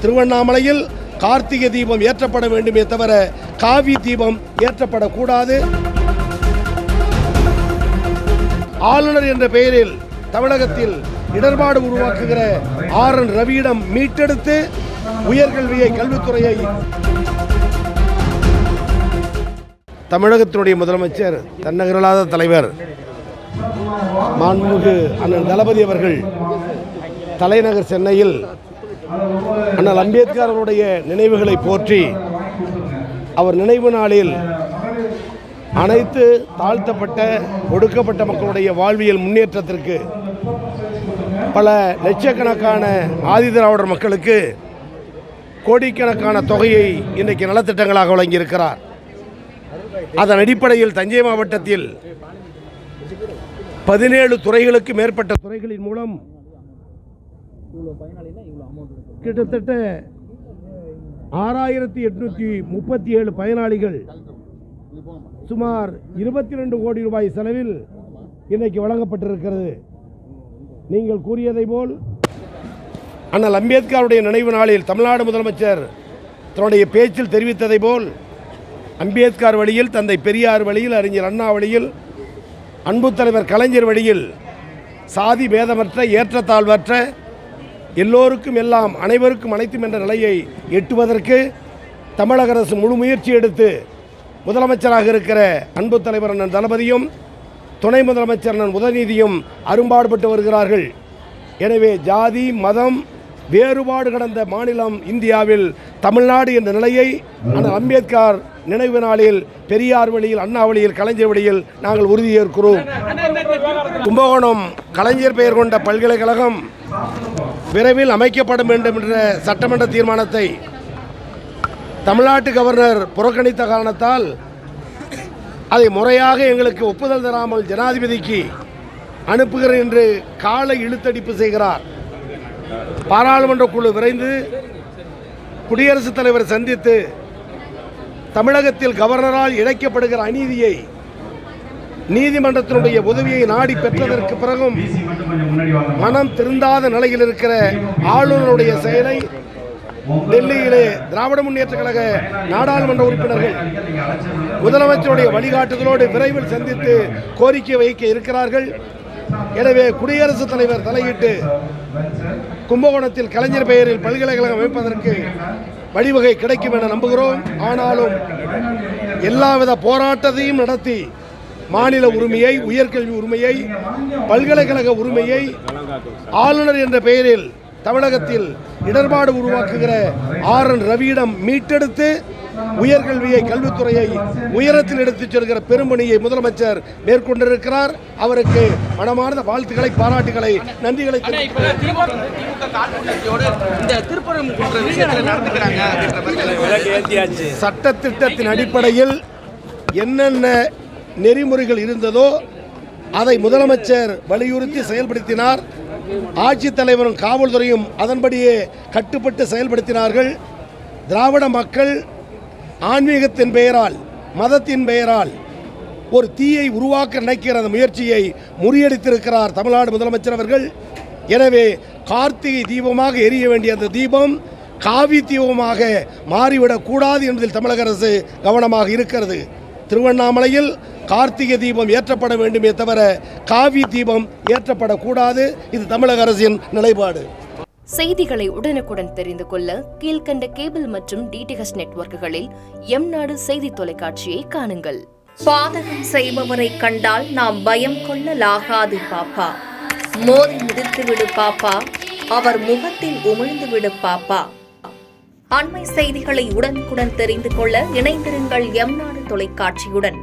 திருவண்ணாமலையில் கார்த்திகை தீபம் ஏற்றப்பட வேண்டுமே தவிர காவி தீபம் ஏற்றப்படக்கூடாது. ஆளுநர் என்ற பெயரில் தமிழகத்தில் இடர்பாடு உருவாக்குகிற RN ரவியிடம் மீட்டெடுத்து உயர்கல்வியை கல்வித்துறையை தமிழகத்தினுடைய முதலமைச்சர் தன்னகரலாத தலைவர் மாண்புமிகு அண்ணன் தளபதி அவர்கள் தலைநகர் சென்னையில் அண்ணல் அம்பேத்கர் அவருடைய நினைவுகளை போற்றி அவர் நினைவு நாளில் அனைத்து தாழ்த்தப்பட்ட ஒடுக்கப்பட்ட மக்களுடைய வாழ்வியல் முன்னேற்றத்திற்கு பல லட்சக்கணக்கான ஆதிதிராவிடர் மக்களுக்கு கோடிக்கணக்கான தொகையை இன்றைக்கு நலத்திட்டங்களாக வழங்கியிருக்கிறார். அதன் அடிப்படையில் தஞ்சை மாவட்டத்தில் 17 துறைகளுக்கு மேற்பட்ட துறைகளின் மூலம் கிட்டத்தட்ட 6837 பயனாளிகள் சுமார் 22 கோடி ரூபாய் செலவில் இன்றைக்கு வழங்கப்பட்டிருக்கிறது. நீங்கள் கூறியதை போல் அண்ணல் அம்பேத்கருடைய நினைவு நாளில் தமிழ்நாடு முதலமைச்சர் தன்னுடைய பேச்சில் தெரிவித்ததை போல் அம்பேத்கர் வழியில், தந்தை பெரியார் வழியில், அறிஞர் அண்ணா வழியில், அன்பு தலைவர் கலைஞர் வழியில் சாதி பேதமற்ற ஏற்றத்தாழ்வற்ற எல்லோருக்கும் எல்லாம் அனைவருக்கும் அனைத்தும் என்ற நிலையை எட்டுவதற்கு தமிழக அரசு முழு முயற்சி எடுத்து முதலமைச்சராக இருக்கிற அன்பு தலைவர் அண்ணன் தளபதியும் துணை முதலமைச்சர் அண்ணன் உதயநிதியும் அரும்பாடுபட்டு வருகிறார்கள். எனவே ஜாதி மதம் வேறுபாடு கடந்த மாநிலம் இந்தியாவில் தமிழ்நாடு என்ற நிலையை அண்ணல் அம்பேத்கர் நினைவு நாளில் பெரியார் வழியில், அண்ணா வழியில், கலைஞர் வழியில் நாங்கள் உறுதியேற்கிறோம். கும்பகோணம் கலைஞர் பெயர் கொண்ட பல்கலைக்கழகம் விரைவில் அமைக்கப்படும் வேண்டும் என்ற சட்டமன்ற தீர்மானத்தை தமிழ்நாட்டு கவர்னர் புறக்கணித்த காரணத்தால் அதை முறையாக எங்களுக்கு ஒப்புதல் தராமல் ஜனாதிபதிக்கு அனுப்புகிறேன் என்று காலை இழுத்தடிப்பு செய்கிறார். பாராளுமன்ற குழு விரைந்து குடியரசுத் தலைவர் சந்தித்து தமிழகத்தில் கவர்னரால் இழைக்கப்படுகிற அநீதியை நீதிமன்றத்தினுடைய உதவியை நாடி பெற்றதற்கு பிறகும் மனம் திருந்தாத நிலையில் இருக்கிற ஆளுநருடைய செயலை டெல்லியிலே திராவிட முன்னேற்ற கழக நாடாளுமன்ற உறுப்பினர்கள் முதலமைச்சருடைய வழிகாட்டுதலோடு விரைவில் சந்தித்து கோரிக்கை வைக்க இருக்கிறார்கள். எனவே குடியரசுத் தலைவர் தலையிட்டு கும்பகோணத்தில் கலைஞர் பெயரில் பல்கலைக்கழகம் அமைப்பதற்கு வழிவகை கிடைக்கும் என நம்புகிறோம். ஆனாலும் எல்லாவித போராட்டத்தையும் நடத்தி மாநில உரிமையை, உயர்கல்வி உரிமையை, பல்கலைக்கழக உரிமையை ஆளுநர் என்ற பெயரில் தமிழகத்தில் இடர்பாடு உருவாக்குகிற RN ரவியிடம் மீட்டெடுத்து உயர்கல்வியை கல்வித்துறையை உயரத்தில் எடுத்துச் செல்கிற பெரும்பணியை முதலமைச்சர் மேற்கொண்டிருக்கிறார். அவருக்கு மனமார்ந்த வாழ்த்துக்களை, பாராட்டுகளை, நன்றிகளை சட்டத்திட்டத்தின் அடிப்படையில் என்னென்ன நெறிமுறைகள் இருந்ததோ அதை முதலமைச்சர் வலியுறுத்தி செயல்படுத்தினார். ஆட்சித்தலைவரும் காவல்துறையும் அதன்படியே கட்டுப்பட்டு செயல்படுத்தினார்கள். திராவிட மக்கள் ஆன்மீகத்தின் பெயரால், மதத்தின் பெயரால் ஒரு தீயை உருவாக்க நினைக்கிற அந்த முயற்சியை முறியடித்திருக்கிறார் தமிழ்நாடு முதலமைச்சர் அவர்கள். எனவே கார்த்திகை தீபமாக எரிய வேண்டிய அந்த தீபம் காவி தீபமாக மாறிவிடக்கூடாது என்பதில் தமிழக அரசு கவனமாக இருக்கிறது. திருவண்ணாமலையில் கார்த்திகை தீபம் ஏற்றப்பட வேண்டுமே தவிர காவி தீபம் ஏற்றப்படக்கூடாது. இது தமிழக அரசின் நிலைப்பாடு. செய்திகளை உடனுக்குடன் தெரிந்து கொள்ள கீழ்கண்ட கேபிள் மற்றும் DTH நெட்வொர்க்குகளில் எம்நாடு செய்தி தொலைக்காட்சியை காணுங்கள். பாதகம் செய்பவரை கண்டால் நாம் பயம் கொள்ளலாகாது பாப்பா. மோதி மிதித்து விடு பாப்பா, அவர் முகத்தில் உமிழ்ந்து விடு பாப்பா. அண்மை செய்திகளை உடனுக்குடன் தெரிந்து கொள்ள இணைந்திருங்கள் எம்நாடு தொலைக்காட்சியுடன்.